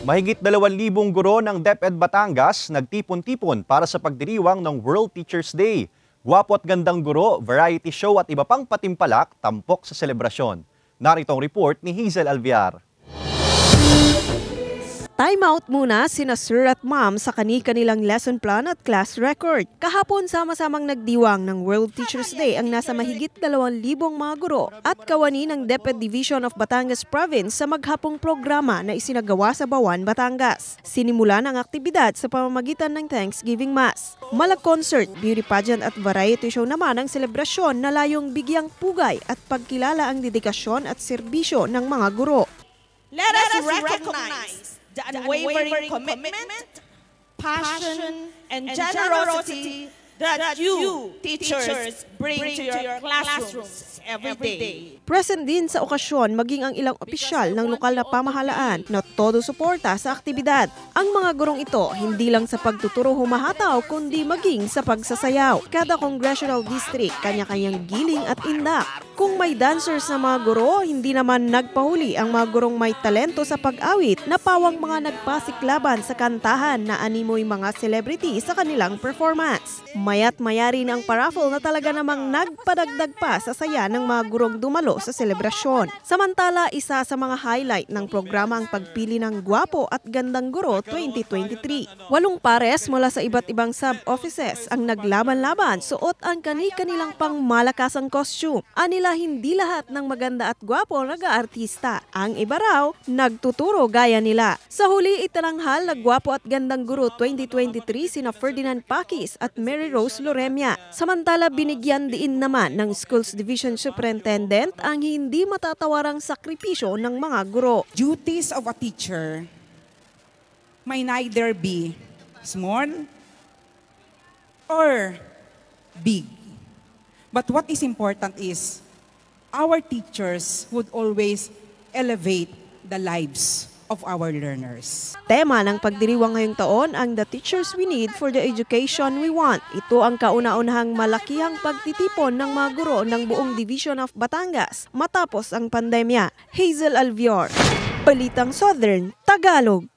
Mahigit 2,000 guro ng DepEd Batangas nagtipon-tipon para sa pagdiriwang ng World Teachers Day. Gwapo at gandang guro, variety show at iba pang patimpalak tampok sa selebrasyon. Narito ang report ni Hazel Alviar. Time out muna sina Sir at Ma'am sa kani-kanilang lesson plan at class record. Kahapon sama-samang nagdiwang ng World Teachers Day ang nasa mahigit 2,000 mga guro at kawani ng DepEd Division of Batangas Province sa maghapong programa na isinagawa sa Bawan, Batangas. Sinimulan ang aktibidad sa pamamagitan ng Thanksgiving Mass. Malag-concert, beauty pageant at variety show naman ang selebrasyon na layong bigyang pugay at pagkilala ang dedikasyon at serbisyo ng mga guro. Let us recognize the unwavering commitment, passion, and generosity that you, teachers, bring to your classrooms every day. Present din sa okasyon maging ang ilang opisyal ng lokal na pamahalaan na todo suporta sa aktibidad. Ang mga gurong ito hindi lang sa pagtuturo humahataw kundi maging sa pagsasayaw. Kada congressional district kanya-kanyang giling at indak. Kung may dancers na mga guro, hindi naman nagpahuli ang mga gurong may talento sa pag-awit na pawang mga nagpasiklaban sa kantahan na animoy mga celebrity sa kanilang performance. Maya't maya rin ang paraffle na talaga namang nagpadagdag pa sa saya ng mga gurong dumalo sa selebrasyon. Samantala, isa sa mga highlight ng programa ang pagpili ng gwapo at gandang guro 2023. 8 pares mula sa iba't ibang sub-offices ang naglaban-laban, suot ang kani-kanilang pangmalakasang costume. Anila hindi lahat ng maganda at gwapo nag-aartista. Ang iba raw, nagtuturo gaya nila. Sa huli, italanghal na gwapo at gandang guro 2023 sina Ferdinand Pakis at Mary Rose Loremia. Samantala, binigyan diin naman ng Schools Division Superintendent ang hindi matatawarang sakripisyo ng mga guro. Duties of a teacher may neither be small or big. But what is important is our teachers would always elevate the lives of our learners. Tema ng pagdiriwang ngayong taon ang The Teachers We Need for the Education We Want. Ito ang kauna-unahang malakihang pagtitipon ng mga guro ng buong Division of Batangas matapos ang pandemya. Hazel Alviar, Balitang Southern, Tagalog.